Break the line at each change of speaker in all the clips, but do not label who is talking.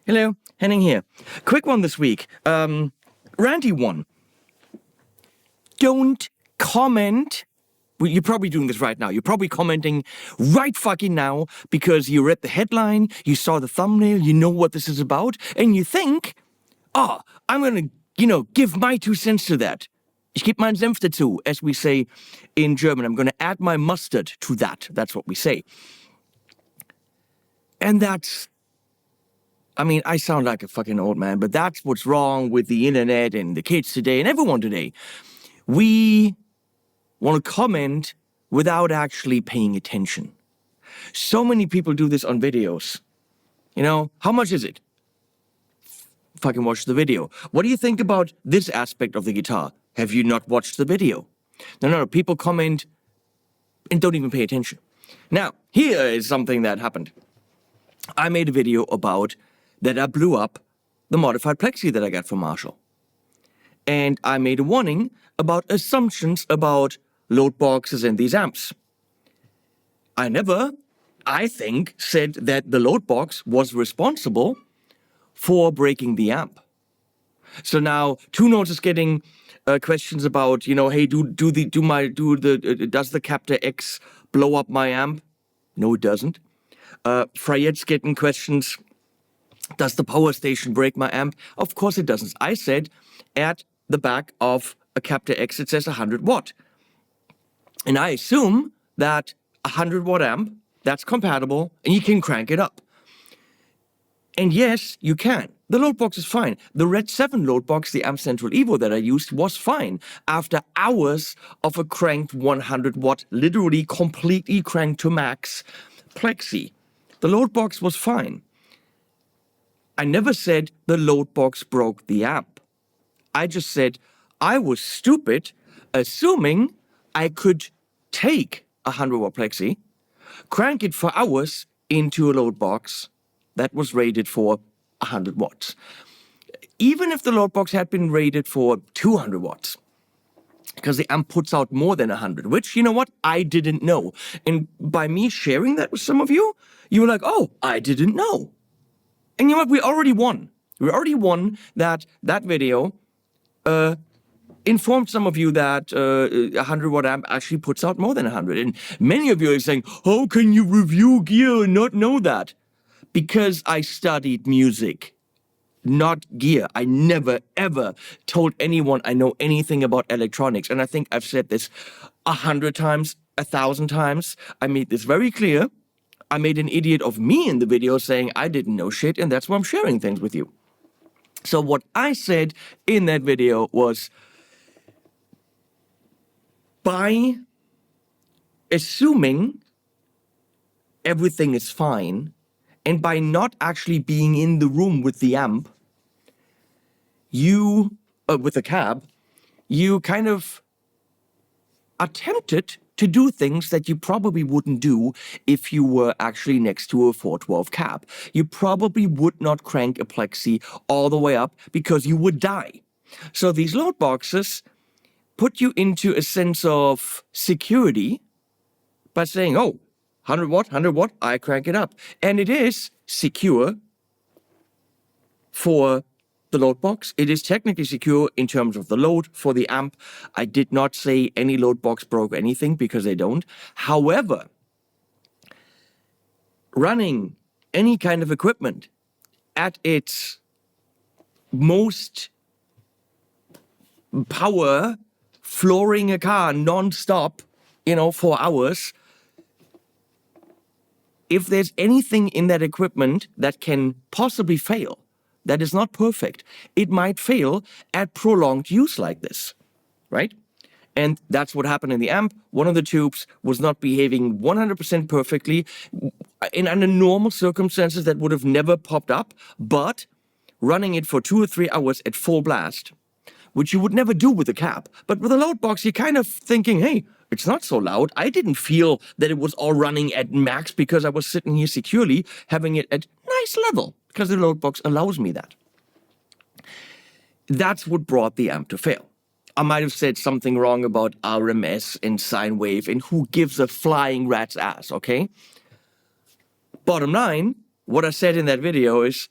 Hello, Henning here. Quick one this week. Ranty one. Don't comment. Well, you're probably doing this right now. You're probably commenting right fucking now because you read the headline, you saw the thumbnail, you know what this is about, and you think, oh, I'm gonna, give my 2 cents to that. Ich gebe meinen Senf dazu, as we say in German. I'm gonna add my mustard to that. That's what we say. And I sound like a fucking old man, but that's what's wrong with the internet and the kids today and everyone today. We want to comment without actually paying attention. So many people do this on videos. How much is it? Fucking watch the video. What do you think about this aspect of the guitar? Have you not watched the video? No. People comment and don't even pay attention. Now, here is something that happened. I made a video about that I blew up the modified plexi that I got from Marshall. And I made a warning about assumptions about load boxes and these amps. I never, I think, said that the load box was responsible for breaking the amp. So now Two Notes is getting questions about, hey, does the Captor X blow up my amp? No, it doesn't. Fryette's getting questions. Does the power station break my amp? Of course it doesn't. I said at the back of a Captor X it says 100 watt. And I assume that 100 watt amp, that's compatible and you can crank it up. And yes, you can. The load box is fine. The Red 7 load box, the Amp Central Evo that I used, was fine. After hours of a cranked 100 watt, literally completely cranked to max plexi, the load box was fine. I never said the load box broke the amp. I just said I was stupid assuming I could take a 100 watt plexi, crank it for hours into a load box that was rated for 100 watts. Even if the load box had been rated for 200 watts, because the amp puts out more than 100, which, you know what, I didn't know. And by me sharing that with some of you, you were like, oh, I didn't know. And you know what, we already won. We already won that video informed some of you that a 100 watt amp actually puts out more than 100. And many of you are saying, how can you review gear and not know that? Because I studied music, not gear. I never, ever told anyone I know anything about electronics. And I think I've said this 100 times, 1,000 times. I made this very clear. I made an idiot of me in the video saying I didn't know shit, and that's why I'm sharing things with you. So what I said in that video was, by assuming everything is fine, and by not actually being in the room with the amp, with the cab, you kind of attempted to do things that you probably wouldn't do if you were actually next to a 412 cab. You probably would not crank a plexi all the way up because you would die. So these load boxes put you into a sense of security by saying, oh, 100 watt, I crank it up. And it is secure for the load box. It is technically secure in terms of the load for the amp. I did not say any load box broke anything because they don't. However, running any kind of equipment at its most power, flooring a car non-stop, for hours, if there's anything in that equipment that can possibly fail, that is not perfect, it might fail at prolonged use like this, right? And that's what happened in the amp. One of the tubes was not behaving 100% perfectly. Under normal circumstances, that would have never popped up, but running it for 2 or 3 hours at full blast, which you would never do with a cab. But with a load box, you're kind of thinking, hey, it's not so loud. I didn't feel that it was all running at max because I was sitting here securely, having it at nice level, because the load box allows me that. That's what brought the amp to fail. I might have said something wrong about RMS and sine wave, and who gives a flying rat's ass, okay? Bottom line, what I said in that video is,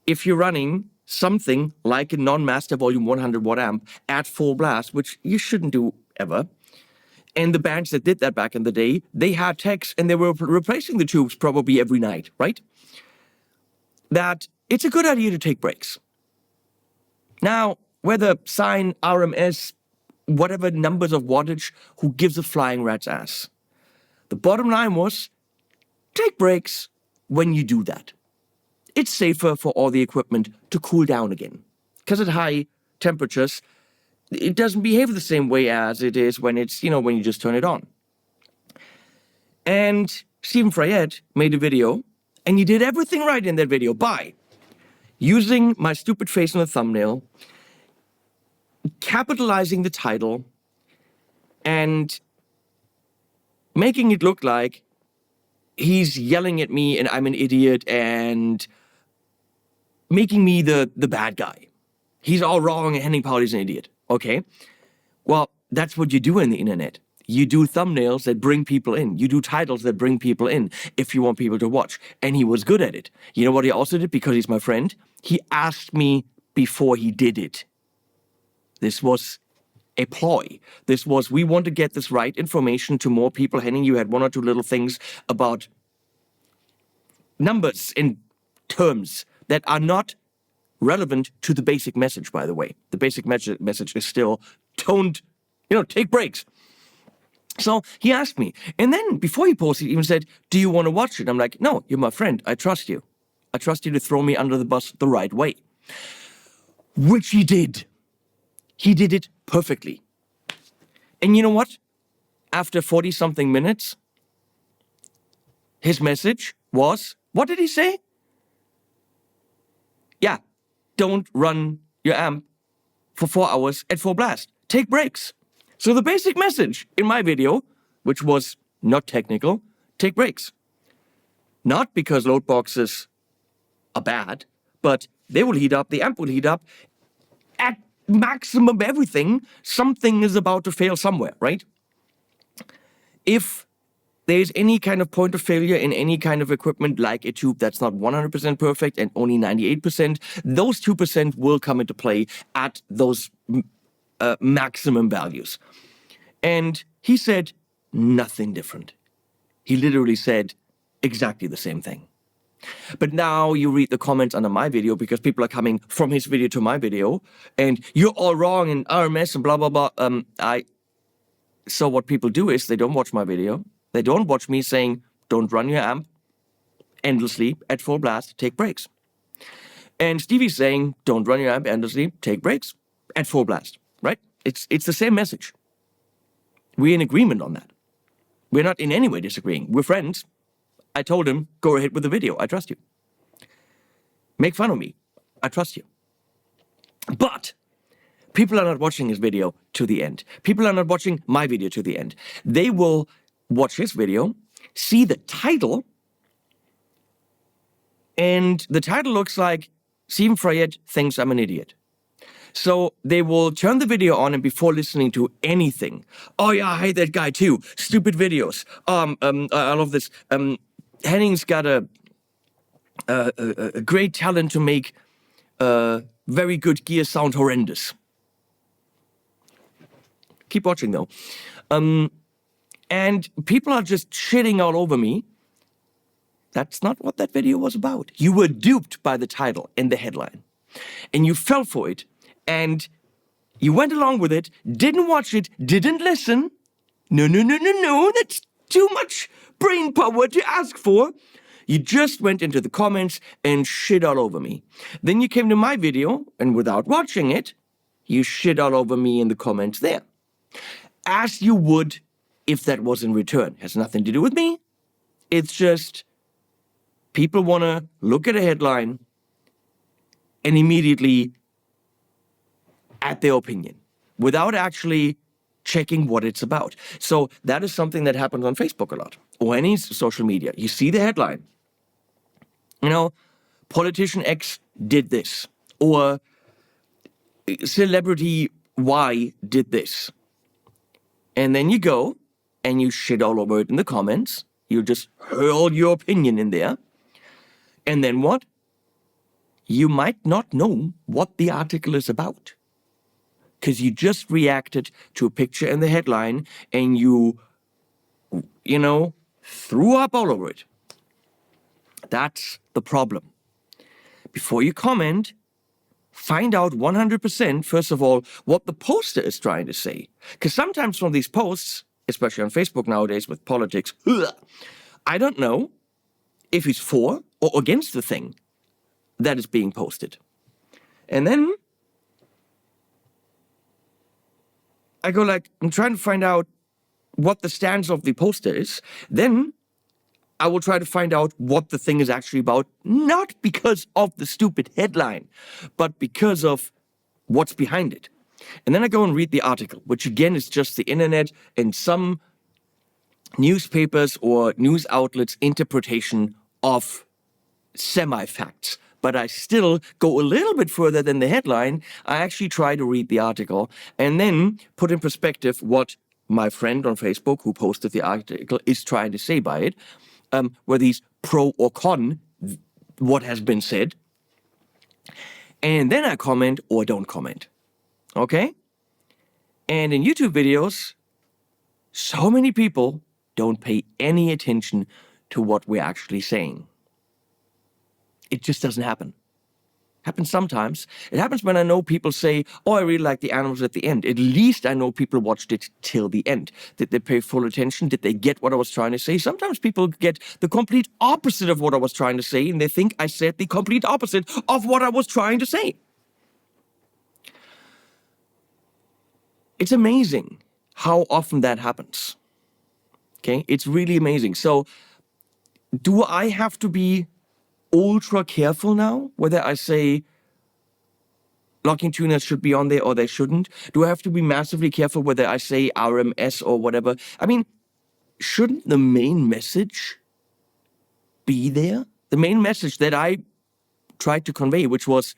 if you're running something like a non-master volume 100 watt amp at full blast, which you shouldn't do ever. And the bands that did that back in the day, they had techs and they were replacing the tubes probably every night, right? That it's a good idea to take breaks. Now, whether sine, RMS, whatever numbers of wattage, who gives a flying rat's ass? The bottom line was, take breaks when you do that. It's safer for all the equipment to cool down again. Because at high temperatures, it doesn't behave the same way as it is when it's, when you just turn it on. And Stephen Fryette made a video, and he did everything right in that video by using my stupid face in the thumbnail, capitalizing the title, and making it look like he's yelling at me and I'm an idiot and making me the bad guy. He's all wrong and Henning Pauli's an idiot. Okay? Well, that's what you do in the internet. You do thumbnails that bring people in. You do titles that bring people in if you want people to watch. And he was good at it. You know what he also did? Because he's my friend, he asked me before he did it. This was a ploy. This was, we want to get this right information to more people. Henning, you had one or two little things about numbers and terms that are not relevant to the basic message, by the way. The basic message is still, don't, take breaks. So he asked me. And then before he posted, he even said, do you want to watch it? I'm like, no, you're my friend. I trust you. I trust you to throw me under the bus the right way. Which he did. He did it perfectly. And you know what? After 40-something minutes, his message was, what did he say? Yeah, don't run your amp for 4 hours at full blast. Take breaks. So the basic message in my video, which was not technical, take breaks. Not because load boxes are bad, but they will heat up, the amp will heat up. At maximum everything, something is about to fail somewhere, right? If there's any kind of point of failure in any kind of equipment, like a tube that's not 100% perfect and only 98%, those 2% will come into play at those maximum values. And he said nothing different. He literally said exactly the same thing. But now you read the comments under my video because people are coming from his video to my video and you're all wrong and RMS and blah, blah, blah. So what people do is they don't watch my video. They don't watch me saying, don't run your amp endlessly at full blast, take breaks. And Stevie's saying, don't run your amp endlessly, take breaks at full blast, right? It's the same message. We're in agreement on that. We're not in any way disagreeing. We're friends. I told him, go ahead with the video. I trust you. Make fun of me. I trust you. But people are not watching his video to the end. People are not watching my video to the end. They will watch his video, see the title, and the title looks like Stephen Fryette thinks I'm an idiot. So they will turn the video on and before listening to anything, oh yeah, I hate that guy too. Stupid videos. I love this. Henning's got a great talent to make very good gear sound horrendous. Keep watching though. And people are just shitting all over me. That's not what that video was about. You were duped by the title and the headline. And you fell for it. And you went along with it, didn't watch it, didn't listen. No, that's too much brain power to ask for. You just went into the comments and shit all over me. Then you came to my video, and without watching it, you shit all over me in the comments there. As you would if that was in return. Has nothing to do with me. It's just people want to look at a headline and immediately add their opinion without actually checking what it's about. So that is something that happens on Facebook a lot or any social media. You see the headline, politician X did this or celebrity Y did this. And then you go and you shit all over it in the comments. You just hurl your opinion in there. And then what? you might not know what the article is about because you just reacted to a picture in the headline and you threw up all over it. That's the problem. Before you comment, find out 100%, first of all, what the poster is trying to say. Because sometimes from these posts, especially on Facebook nowadays with politics, I don't know if he's for or against the thing that is being posted. And then I go I'm trying to find out what the stance of the poster is. Then I will try to find out what the thing is actually about, not because of the stupid headline, but because of what's behind it. And then I go and read the article, which again is just the internet and some newspapers or news outlets' interpretation of semi-facts. But I still go a little bit further than the headline. I actually try to read the article and then put in perspective what my friend on Facebook who posted the article is trying to say by it, whether he's pro or con what has been said. And then I comment or don't comment. Okay? And in YouTube videos, so many people don't pay any attention to what we're actually saying. It just doesn't happen. Happens sometimes. It happens when I know people say, oh, I really like the animals at the end. At least I know people watched it till the end. Did they pay full attention? Did they get what I was trying to say? Sometimes people get the complete opposite of what I was trying to say, and they think I said the complete opposite of what I was trying to say. It's amazing how often that happens. Okay? It's really amazing. So, do I have to be ultra careful now whether I say locking tuners should be on there or they shouldn't? Do I have to be massively careful whether I say RMS or whatever? I mean, shouldn't the main message be there? The main message that I tried to convey, which was,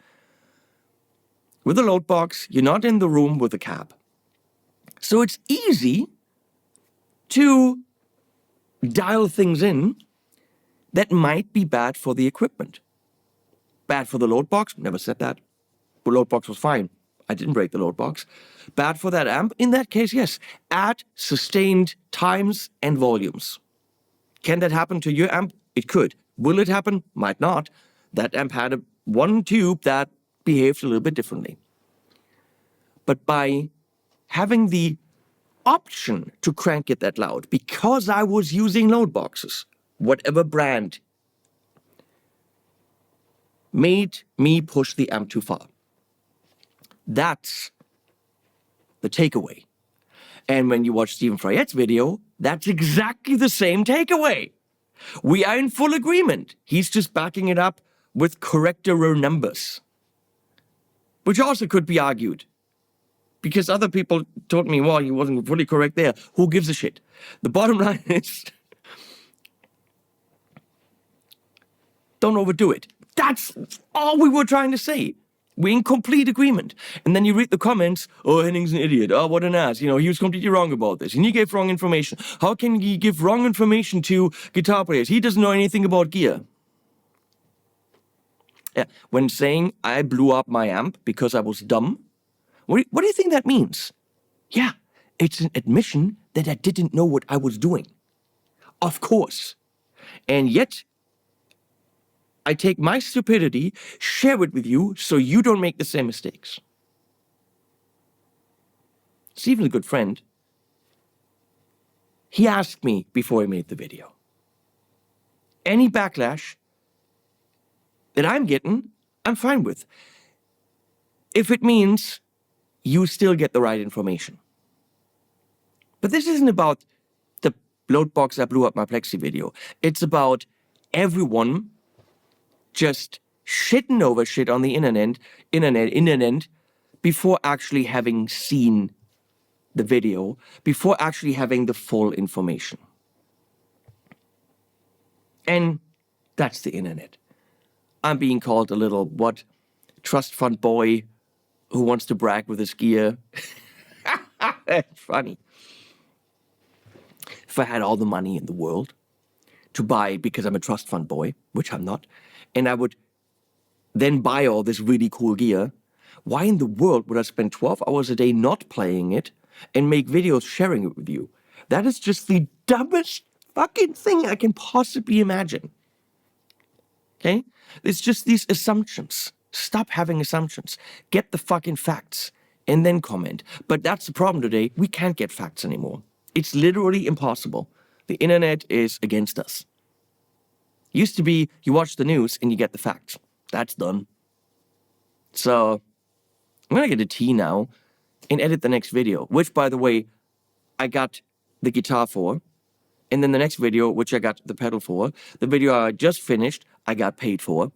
with a load box, you're not in the room with a cab. So it's easy to dial things in that might be bad for the equipment. Bad for the load box? Never said that. The load box was fine. I didn't break the load box. Bad for that amp? In that case, yes. Add sustained times and volumes. Can that happen to your amp? It could. Will it happen? Might not. That amp had one tube that behaved a little bit differently. But by having the option to crank it that loud, because I was using load boxes, whatever brand, made me push the amp too far. That's the takeaway. And when you watch Stephen Fryette's video, that's exactly the same takeaway. We are in full agreement. He's just backing it up with correcter numbers, which also could be argued. Because other people told me, well, he wasn't fully correct there. Who gives a shit? The bottom line is, don't overdo it. That's all we were trying to say. We're in complete agreement. And then you read the comments, oh, Henning's an idiot. Oh, what an ass. He was completely wrong about this. And he gave wrong information. How can he give wrong information to guitar players? He doesn't know anything about gear. Yeah. When saying I blew up my amp because I was dumb, what do you think that means? Yeah, it's an admission that I didn't know what I was doing. Of course. And yet, I take my stupidity, share it with you, so you don't make the same mistakes. Stephen's a good friend. He asked me before he made the video, any backlash that I'm getting, I'm fine with. If it means you still get the right information. But this isn't about the load box that blew up my Plexi video. It's about everyone just shitting over shit on the internet before actually having seen the video, before actually having the full information. And that's the internet. I'm being called a little, trust fund boy who wants to brag with his gear. That's funny. If I had all the money in the world to buy because I'm a trust fund boy, which I'm not, and I would then buy all this really cool gear. Why in the world would I spend 12 hours a day not playing it and make videos sharing it with you? That is just the dumbest fucking thing I can possibly imagine. Okay? It's just these assumptions. Stop having assumptions. Get the fucking facts and then comment. But that's the problem today. We can't get facts anymore. It's literally impossible. The internet is against us. Used to be you watch the news and you get the facts. That's done. So I'm gonna get a tea now and edit the next video, which, by the way, I got the guitar for. And then the next video, which I got the pedal for. The video I just finished, I got paid for.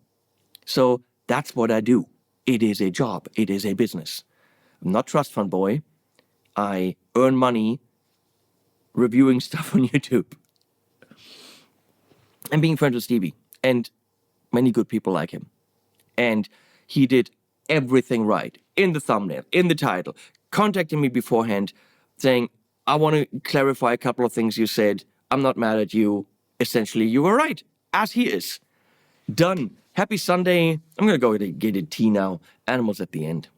So that's what I do. It is a job. It is a business. I'm not trust fund boy. I earn money reviewing stuff on YouTube. And being friends with Stevie. And many good people like him. And he did everything right. In the thumbnail, in the title. Contacting me beforehand, saying, I want to clarify a couple of things you said. I'm not mad at you. Essentially, you were right. As he is. Done. Happy Sunday. I'm going to go get a tea now. Animals at the end.